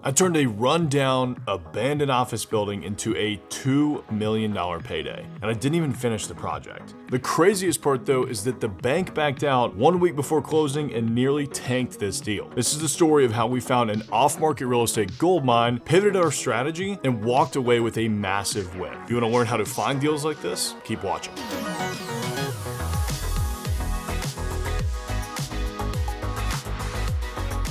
I turned a rundown, abandoned office building into a $2 million payday, and I didn't even finish the project. The craziest part though is that the bank backed out 1 week before closing and nearly tanked this deal. This is the story of how we found an off-market real estate gold mine, pivoted our strategy, and walked away with a massive win. If you want to learn how to find deals like this, keep watching.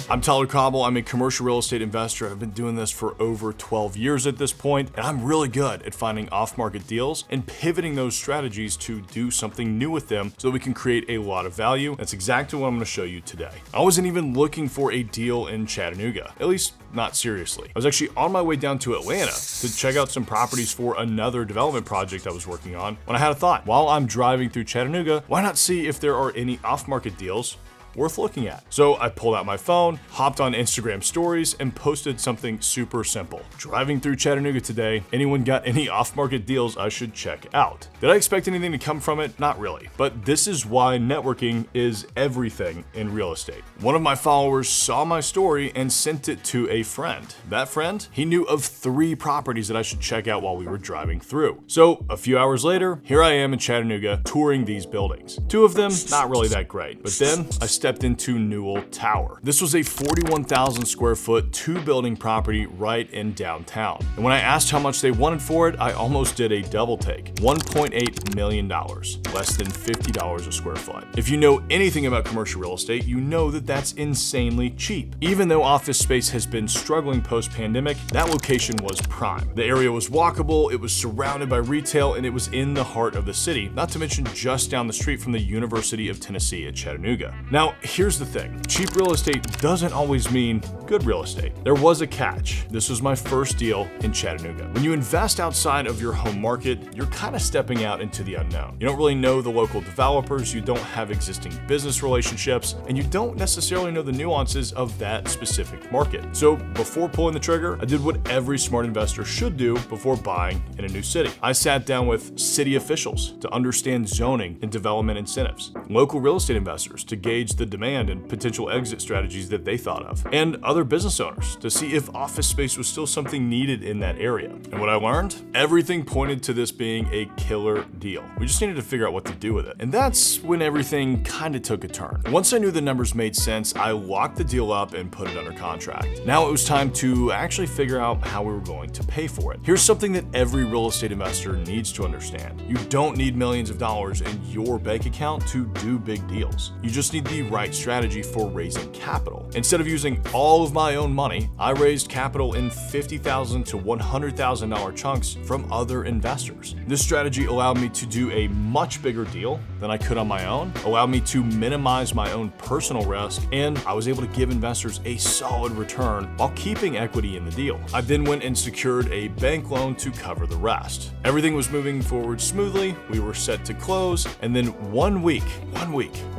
I'm Tyler Cobble. I'm a commercial real estate investor. I've been doing this for over 12 years at this point, and I'm really good at finding off-market deals and pivoting those strategies to do something new with them so that we can create a lot of value. That's exactly what I'm going to show you today. I wasn't even looking for a deal in Chattanooga, at least not seriously. I was actually on my way down to Atlanta to check out some properties for another development project I was working on when I had a thought. While I'm driving through Chattanooga, why not see if there are any off-market deals worth looking at? So I pulled out my phone, hopped on Instagram stories, and posted something super simple. Driving through Chattanooga today, anyone got any off-market deals I should check out? Did I expect anything to come from it? Not really. But this is why networking is everything in real estate. One of my followers saw my story and sent it to a friend. That friend, he knew of 3 properties that I should check out while we were driving through. So a few hours later, here I am in Chattanooga touring these buildings. 2 of them, not really that great. But then I stepped into Newell Tower. This was a 41,000 square foot 2-building property right in downtown. And when I asked how much they wanted for it, I almost did a double take. $1.8 million, less than $50 a square foot. If you know anything about commercial real estate, you know that that's insanely cheap. Even though office space has been struggling post-pandemic, that location was prime. The area was walkable, it was surrounded by retail, and it was in the heart of the city, not to mention just down the street from the University of Tennessee at Chattanooga. Now, here's the thing. Cheap real estate doesn't always mean good real estate. There was a catch. This was my first deal in Chattanooga. When you invest outside of your home market, you're kind of stepping out into the unknown. You don't really know the local developers, you don't have existing business relationships, and you don't necessarily know the nuances of that specific market. So before pulling the trigger, I did what every smart investor should do before buying in a new city. I sat down with city officials to understand zoning and development incentives, local real estate investors to gauge the demand and potential exit strategies that they thought of, and other business owners to see if office space was still something needed in that area. And what I learned? Everything pointed to this being a killer deal. We just needed to figure out what to do with it. And that's when everything kind of took a turn. Once I knew the numbers made sense, I locked the deal up and put it under contract. Now it was time to actually figure out how we were going to pay for it. Here's something that every real estate investor needs to understand. You don't need millions of dollars in your bank account to do big deals. You just need the right strategy for raising capital. Instead of using all of my own money, I raised capital in $50,000 to $100,000 chunks from other investors. This strategy allowed me to do a much bigger deal than I could on my own, allowed me to minimize my own personal risk, and I was able to give investors a solid return while keeping equity in the deal. I then went and secured a bank loan to cover the rest. Everything was moving forward smoothly, we were set to close, and then one week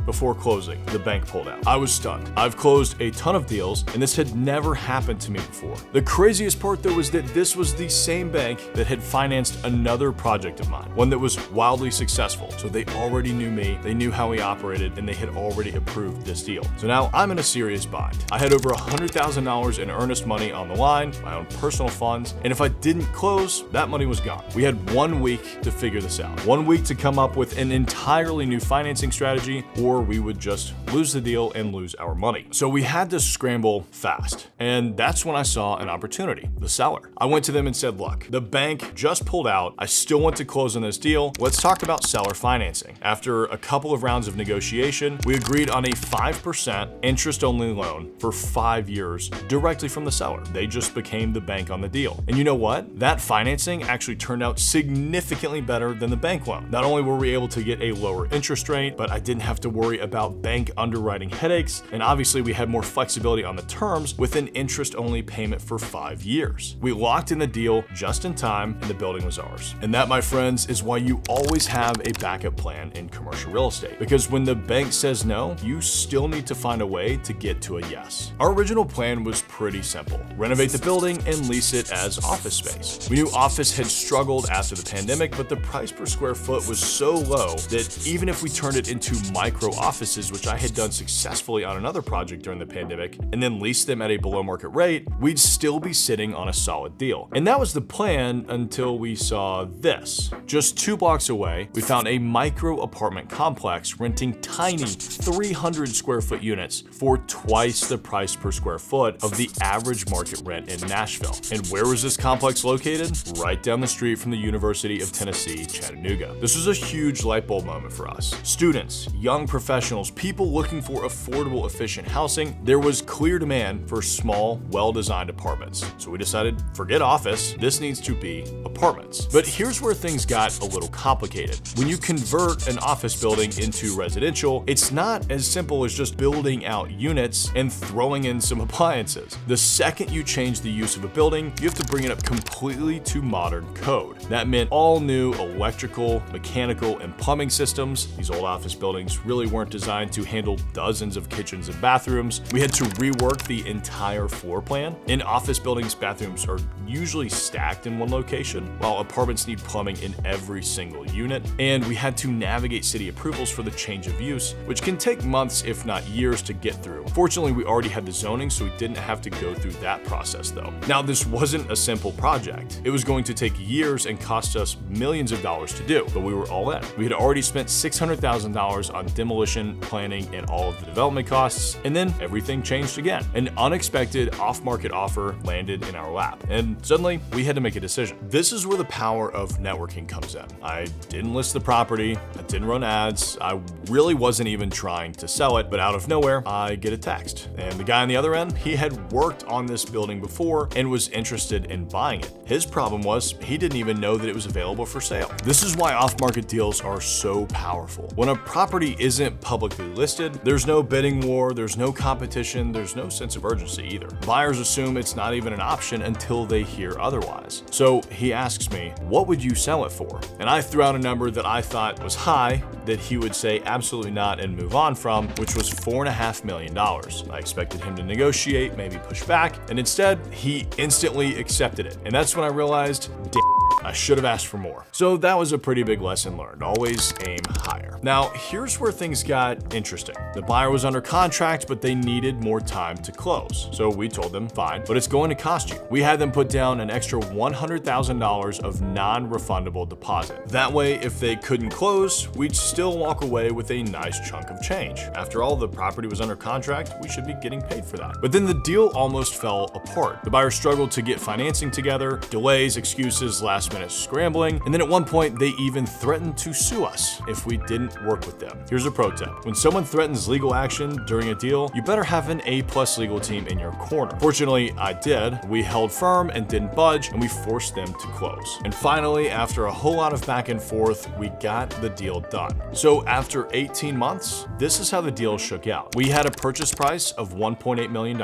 before closing, the bank pulled out. I was stunned. I've closed a ton of deals, and this had never happened to me before. The craziest part though was that this was the same bank that had financed another project of mine, one that was wildly successful. So they already knew me, they knew how we operated, and they had already approved this deal. So now I'm in a serious bind. I had over $100,000 in earnest money on the line, my own personal funds, and if I didn't close, that money was gone. We had 1 week to figure this out. 1 week to come up with an entirely new financing strategy, or we would just lose the deal and lose our money. So we had to scramble fast. And that's when I saw an opportunity, the seller. I went to them and said, look, the bank just pulled out. I still want to close on this deal. Let's talk about seller financing. After a couple of rounds of negotiation, we agreed on a 5% interest-only loan for 5 years directly from the seller. They just became the bank on the deal. And you know what? That financing actually turned out significantly better than the bank loan. Not only were we able to get a lower interest rate, but I didn't have to worry about bank underwriting headaches, and obviously we had more flexibility on the terms with an interest-only payment for 5 years. We locked in the deal just in time, and the building was ours. And that, my friends, is why you always have a backup plan in commercial real estate. Because when the bank says no, you still need to find a way to get to a yes. Our original plan was pretty simple. Renovate the building and lease it as office space. We knew office had struggled after the pandemic, but the price per square foot was so low that even if we turned it into micro offices, which I had done successfully on another project during the pandemic and then leased them at a below market rate, we'd still be sitting on a solid deal. And that was the plan until we saw this. Just 2 blocks away, we found a micro apartment complex renting tiny 300 square foot units for twice the price per square foot of the average market rent in Nashville. And where was this complex located? Right down the street from the University of Tennessee, Chattanooga. This was a huge light bulb moment for us. Students, young professionals, people looking for affordable, efficient housing, there was clear demand for small, well-designed apartments. So we decided, forget office, this needs to be apartments. But here's where things got a little complicated. When you convert an office building into residential, it's not as simple as just building out units and throwing in some appliances. The second you change the use of a building, you have to bring it up completely to modern code. That meant all new electrical, mechanical, and plumbing systems. These old office buildings really weren't designed to handle dozens of kitchens and bathrooms. We had to rework the entire floor plan. In office buildings, bathrooms are usually stacked in one location, while apartments need plumbing in every single unit. And we had to navigate city approvals for the change of use, which can take months, if not years, to get through. Fortunately, we already had the zoning, so we didn't have to go through that process though. Now, this wasn't a simple project. It was going to take years and cost us millions of dollars to do, but we were all in. We had already spent $600,000 on demolition, planning, and all of the development costs, and then everything changed again. An unexpected off-market offer landed in our lap, and suddenly we had to make a decision. This is where the power of networking comes in. I didn't list the property, I didn't run ads, I really wasn't even trying to sell it, but out of nowhere, I get a text. And the guy on the other end, he had worked on this building before and was interested in buying it. His problem was he didn't even know that it was available for sale. This is why off-market deals are so powerful. When a property isn't publicly listed, there's no bidding war, there's no competition, there's no sense of urgency either. Buyers assume it's not even an option until they hear otherwise. So he asks me, what would you sell it for? And I threw out a number that I thought was high, that he would say absolutely not and move on from, which was $4.5 million. I expected him to negotiate, maybe push back, and instead he instantly accepted it. And that's when I realized, damn, I should have asked for more. So that was a pretty big lesson learned. Always aim higher. Now, here's where things got interesting. The buyer was under contract, but they needed more time to close. So we told them, fine, but it's going to cost you. We had them put down an extra $100,000 of non-refundable deposit. That way, if they couldn't close, we'd still walk away with a nice chunk of change. After all, the property was under contract, we should be getting paid for that. But then the deal almost fell apart. The buyer struggled to get financing together, delays, excuses, last-minute scrambling, and then at one point, they even threatened to sue us if we didn't work with them. Here's a pro tip. When someone threatens legal action during a deal, you better have an A+ legal team in your corner. Fortunately, I did. We held firm and didn't budge, and we forced them to close. And finally, after a whole lot of back and forth, we got the deal done. So after 18 months, this is how the deal shook out. We had a purchase price of $1.8 million.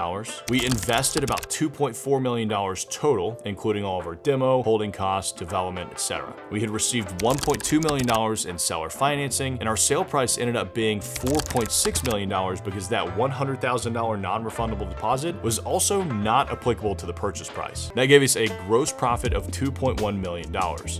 We invested about $2.4 million total, including all of our demo, holding costs, development, etc. We had received $1.2 million in seller financing, and our sale price ended up being $4.6 million because that $100,000 non-refundable deposit was also not applicable to the purchase price. That gave us a gross profit of $2.1 million,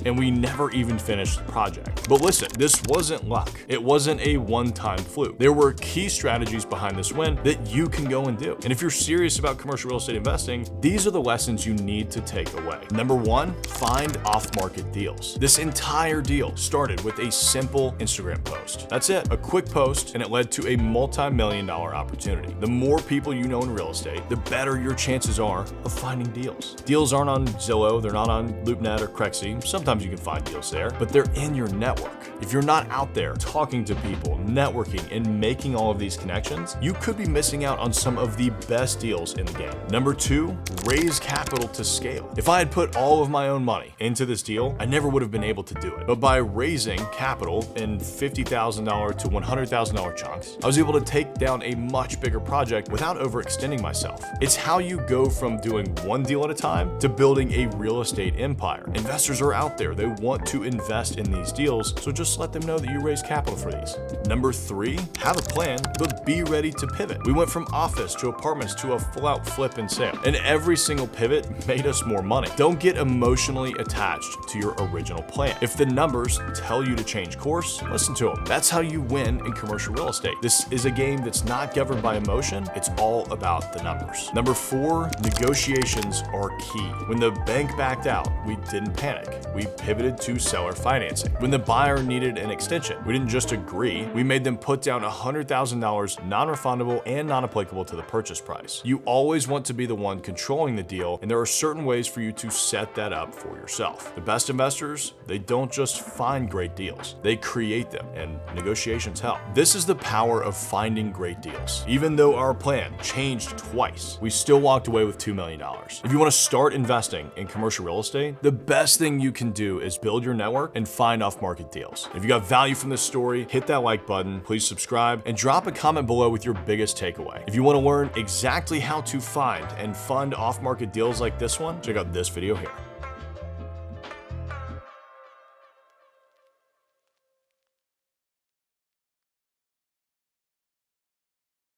and we never even finished the project. But listen, this wasn't luck. It wasn't a one-time fluke. There were key strategies behind this win that you can go and do. And if you're serious about commercial real estate investing, these are the lessons you need to take away. Number one, find off-market deals. This entire deal started with a simple Instagram post. That's it, a quick post, and it led to a multi-million-dollar opportunity. The more people you know in real estate, the better your chances are of finding deals. Deals aren't on Zillow, they're not on LoopNet or Crexy. Sometimes you can find deals there, but they're in your network. If you're not out there talking to people, networking, and making all of these connections, you could be missing out on some of the best deals in the game. Number two, raise capital to scale. If I had put all of my own money into this deal, I never would have been able to do it. But by raising capital in $50,000 to $100,000 chunks, I was able to take down a much bigger project without overextending myself. It's how you go from doing one deal at a time to building a real estate empire. Investors are out there. They want to invest in these deals, so just let them know that you raise capital for these. Number three, have a plan, but be ready to pivot. We went from office to apartments to a full-out flip and sale, and every single pivot made us more money. Don't get emotionally attached attached to your original plan. If the numbers tell you to change course, listen to them. That's how you win in commercial real estate. This is a game that's not governed by emotion. It's all about the numbers. Number 4, negotiations are key. When the bank backed out, we didn't panic. We pivoted to seller financing. When the buyer needed an extension, we didn't just agree. We made them put down $100,000 non-refundable and non-applicable to the purchase price. You always want to be the one controlling the deal, and there are certain ways for you to set that up for yourself. The best investors, they don't just find great deals, they create them, and negotiations help. This is the power of finding great deals. Even though our plan changed twice, we still walked away with $2 million. If you want to start investing in commercial real estate, the best thing you can do is build your network and find off-market deals. If you got value from this story, hit that like button, please subscribe, and drop a comment below with your biggest takeaway. If you want to learn exactly how to find and fund off-market deals like this one, check out this video here.